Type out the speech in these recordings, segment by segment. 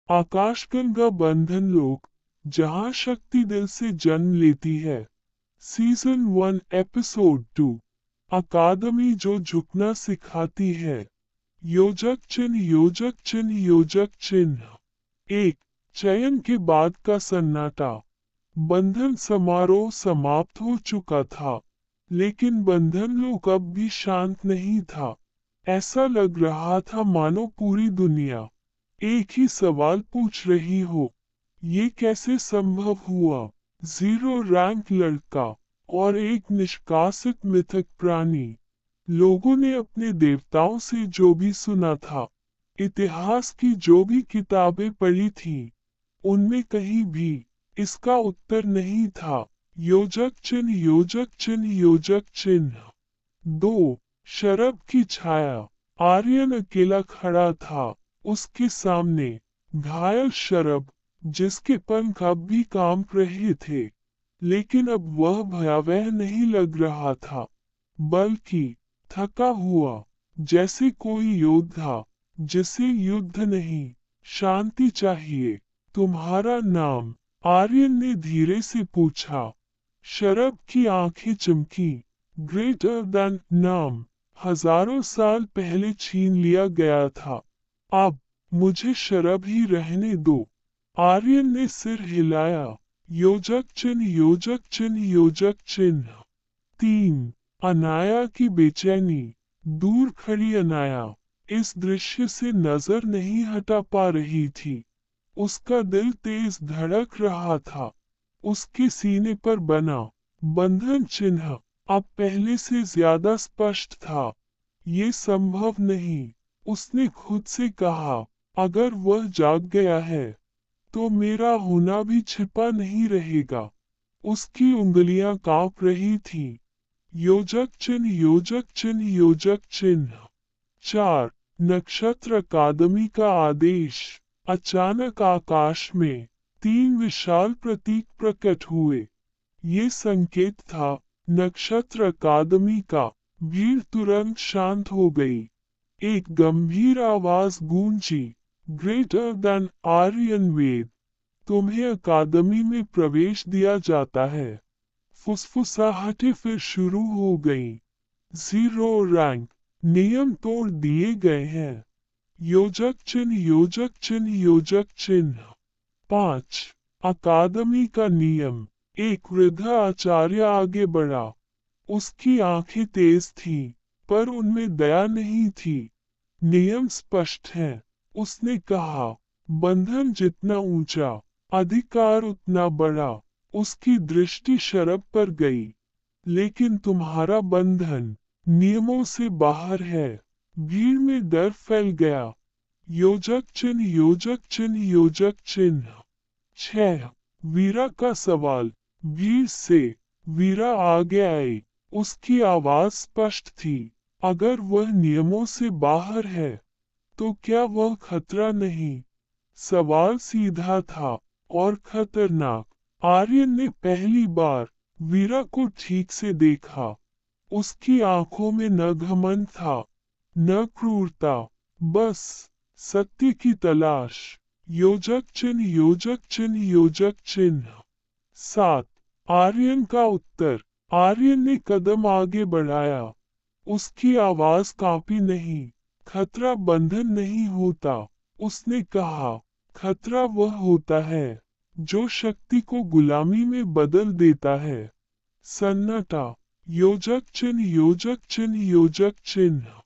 आकाशगंगा बंधन लोक, जहां शक्ति दिल से जन्म लेती है। Season 1 episode 2। अकादमी जो झुकना सिखाती है। योजक चिन्ह योजक चिन्ह योजक चिन्ह। एक, चयन के बाद का सन्नाटा। बंधन समारोह समाप्त हो चुका था, लेकिन बंधन लोक अब भी शांत नहीं था। ऐसा लग रहा था मानो पूरी दुनिया एक ही सवाल पूछ रही हो, ये कैसे संभव हुआ। 0 रैंक लड़का और एक निष्कासित मिथक प्राणी। लोगों ने अपने देवताओं से जो भी सुना था, इतिहास की जो भी किताबें पढ़ी थीं, उनमें कहीं भी इसका उत्तर नहीं था। योजक चिन्ह योजक चिन्ह योजक चिन्ह। 2, शरब की छाया। आर्यन अकेला खड़ा था, उसके सामने घायल शरब, जिसके पंख अब भी कांप रहे थे, लेकिन अब वह भयावह नहीं लग रहा था, बल्कि थका हुआ, जैसे कोई योद्धा जिसे युद्ध नहीं, शांति चाहिए। तुम्हारा नाम? आर्यन ने धीरे से पूछा। शरब की आंखें चमकी। ग्रेटर देन नाम हजारों साल पहले छीन लिया गया था। अब मुझे शरब ही रहने दो। आर्यन ने सिर हिलाया। योजक चिन्ह योजक चिन्ह योजक चिन्ह। 3, अनाया की बेचैनी। दूर खड़ी अनाया इस दृश्य से नजर नहीं हटा पा रही थी। उसका दिल तेज धड़क रहा था। उसके सीने पर बना बंधन चिन्ह अब पहले से ज्यादा स्पष्ट था। ये संभव नहीं, उसने खुद से कहा। अगर वह जाग गया है, तो मेरा होना भी छिपा नहीं रहेगा। उसकी उंगलियां कांप रही थीं। योजक चिन्ह योजक चिन्ह योजक चिन्ह। 4, नक्षत्र अकादमी का आदेश। अचानक आकाश में 3 विशाल प्रतीक प्रकट हुए। ये संकेत था नक्षत्र अकादमी का। भीड़ तुरंत शांत हो गई। एक गंभीर आवाज गूंजी। ग्रेटर देन आर्यन वेद, तुम्हें अकादमी में प्रवेश दिया जाता है। फुसफुसाहटें फिर शुरू हो गईं। 0 रैंक, नियम तोड़ दिए गए हैं। योजक चिन्ह योजक चिन्ह योजक चिन्ह। 5, अकादमी का नियम। एक वृद्ध आचार्य आगे बढ़ा। उसकी आंखें तेज थीं, पर उनमें दया नहीं थी। नियम स्पष्ट है, उसने कहा। बंधन जितना ऊंचा, अधिकार उतना बड़ा। उसकी दृष्टि शरब पर गई। लेकिन तुम्हारा बंधन नियमों से बाहर है। भीड़ में डर फैल गया। योजक चिन्ह योजक चिन्ह योजक चिन्ह। 6, वीरा का सवाल। भीड़ से वीरा आगे आई। उसकी आवाज स्पष्ट थी। अगर वह नियमों से बाहर है, तो क्या वह खतरा नहीं? सवाल सीधा था और खतरनाक। आर्यन ने पहली बार वीरा को ठीक से देखा। उसकी आंखों में न घमंड था, न क्रूरता, बस सत्य की तलाश। योजक चिन्ह योजक चिन्ह योजक चिन्ह। 7, आर्यन का उत्तर। आर्यन ने कदम आगे बढ़ाया। उसकी आवाज कांपी नहीं। खतरा बंधन नहीं होता, उसने कहा। खतरा वह होता है जो शक्ति को गुलामी में बदल देता है। सन्नाटा। योजक चिन्ह योजक चिन्ह योजक चिन्ह।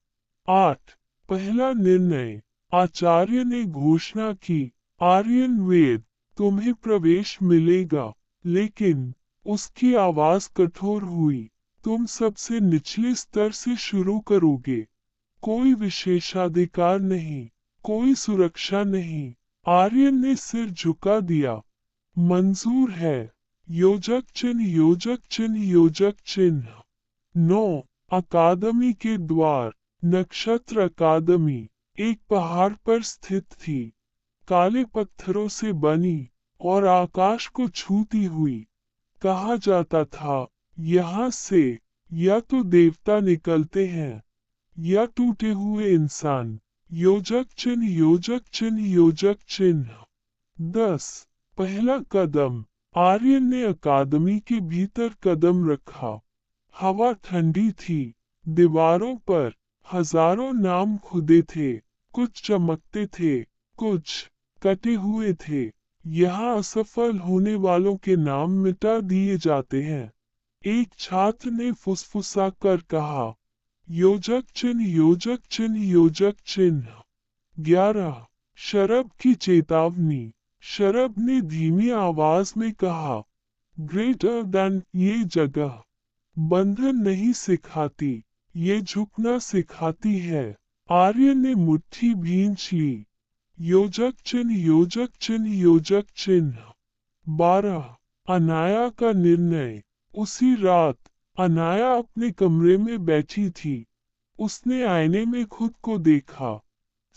8, पहला निर्णय। आचार्य ने घोषणा की। आर्यन वेद, तुम्हें प्रवेश मिलेगा। लेकिन उसकी आवाज कठोर हुई। तुम सबसे निचले स्तर से शुरू करोगे। कोई विशेषाधिकार नहीं, कोई सुरक्षा नहीं। आर्यन ने सिर झुका दिया। मंजूर है। योजक चिन्ह योजक चिन्ह योजक चिन्ह। 9, अकादमी के द्वार। नक्षत्र अकादमी एक पहाड़ पर स्थित थी, काले पत्थरों से बनी और आकाश को छूती हुई। कहा जाता था, यहाँ से या तो देवता निकलते हैं, या टूटे हुए इंसान। योजक चिन्ह योजक चिन्ह योजक चिन्ह। 10. पहला कदम। आर्यन ने अकादमी के भीतर कदम रखा। हवा ठंडी थी। दीवारों पर हजारों नाम खुदे थे। कुछ चमकते थे, कुछ कटे हुए थे। यहाँ असफल होने वालों के नाम मिटा दिए जाते हैं। एक छात्र ने फुसफुसा कर कहा, योजक चिन्ह, योजक चिन्ह, योजक चिन्ह। 11. शरब की चेतावनी। शरब ने धीमी आवाज में कहा, ग्रेटर देन ये जगह बंधन नहीं सिखाती, ये झुकना सिखाती है। आर्यन ने मुट्ठी भींच ली। योजक चिन्ह, योजक चिन्ह, योजक चिन्ह। 12. अनाया का निर्णय। उसी रात अनाया अपने कमरे में बैठी थी। उसने आईने में खुद को देखा।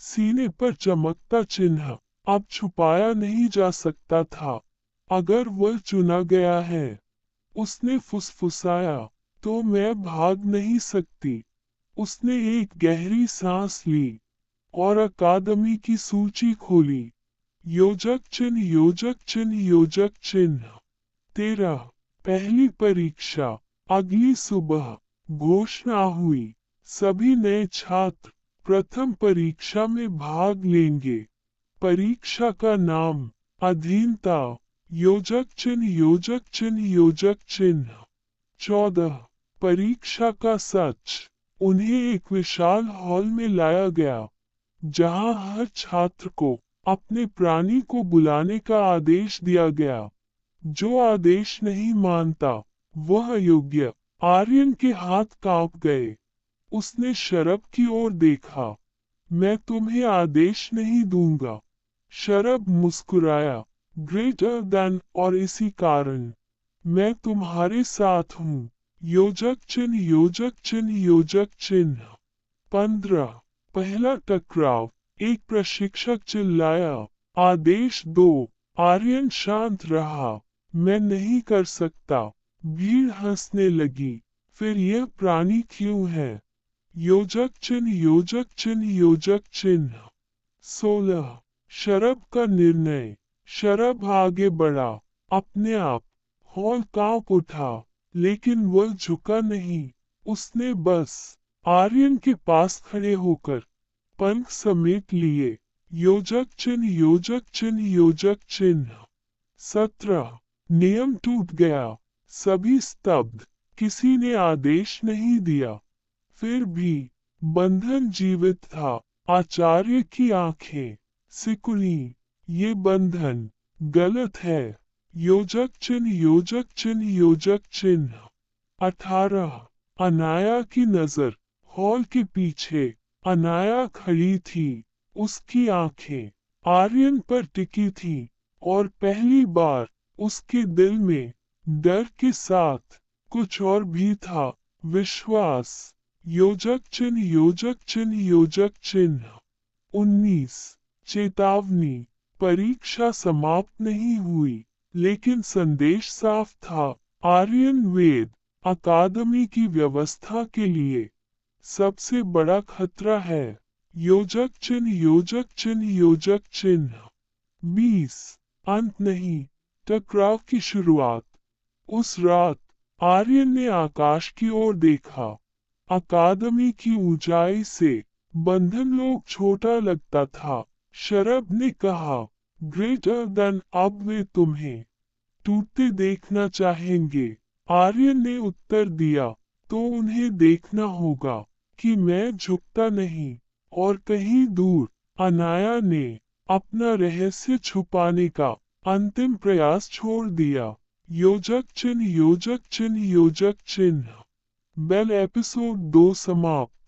सीने पर चमकता चिन्ह अब छुपाया नहीं जा सकता था। अगर वह चुना गया है, उसने फुसफुसाया, तो मैं भाग नहीं सकती। उसने एक गहरी सांस ली और अकादमी की सूची खोली। योजक चिन्ह, योजक चिन्ह, योजक चिन्ह। 13. पहली परीक्षा। अगली सुबह घोषणा हुई। सभी नए छात्र प्रथम परीक्षा में भाग लेंगे। परीक्षा का नाम अधीनता। योजक चिन्ह, योजक चिन्ह, योजक चिन्ह। 14. परीक्षा का सच। उन्हें एक विशाल हॉल में लाया गया, जहां हर छात्र को अपने प्राणी को बुलाने का आदेश दिया गया। जो आदेश नहीं मानता, वह अयोग्य। आर्यन के हाथ कांप गए। उसने शरब की ओर देखा। मैं तुम्हें आदेश नहीं दूंगा। शरब मुस्कुराया, ग्रेटर देन, और इसी कारण मैं तुम्हारे साथ हूँ। योजक चिन्ह, योजक चिन्ह, योजक चिन्ह। 15. पहला टकराव। एक प्रशिक्षक चिल्लाया, आदेश दो। आर्यन शांत रहा। मैं नहीं कर सकता। भीड़ हंसने लगी। फिर यह प्राणी क्यों है? योजक चिन्ह, योजक चिन्ह, योजक चिन्ह। 16. शरब का निर्णय। शरब आगे बढ़ा। अपने आप हॉल कांप उठा, लेकिन वह झुका नहीं। उसने बस आर्यन के पास खड़े होकर पंख समेट लिए। योजक चिन्ह, योजक चिन्ह, योजक चिन्ह। 17. नियम टूट गया। सभी स्तब्ध। किसी ने आदेश नहीं दिया। फिर भी बंधन जीवित था। आचार्य की आंखें सिकुड़ी। ये बंधन गलत है। योजक चिन्ह, योजक चिन्ह, योजक चिन्ह। 18. अनाया की नजर। हॉल के पीछे अनाया खड़ी थी। उसकी आंखें आर्यन पर टिकी थी, और पहली बार उसके दिल में डर के साथ कुछ और भी था, विश्वास। योजक चिन्ह, योजक चिन्ह, योजक चिन्ह। 19. चेतावनी। परीक्षा समाप्त नहीं हुई, लेकिन संदेश साफ था। आर्यन वेद अकादमी की व्यवस्था के लिए सबसे बड़ा खतरा है। योजक चिन्ह, योजक चिन्ह, योजक चिन्ह। 20. अंत नहीं, टकराव की शुरुआत। उस रात आर्यन ने आकाश की ओर देखा। अकादमी की ऊंचाई से बंधन लोग छोटा लगता था। शरब ने कहा, ग्रेटर देन, अब वे तुम्हें टूटते देखना चाहेंगे। आर्यन ने उत्तर दिया, तो उन्हें देखना होगा कि मैं झुकता नहीं। और कहीं दूर अनाया ने अपना रहस्य छुपाने का अंतिम प्रयास छोड़ दिया। योजक चिन्ह, योजक चिन्ह, योजक चिन्ह। बेल एपिसोड 2 समाप्त।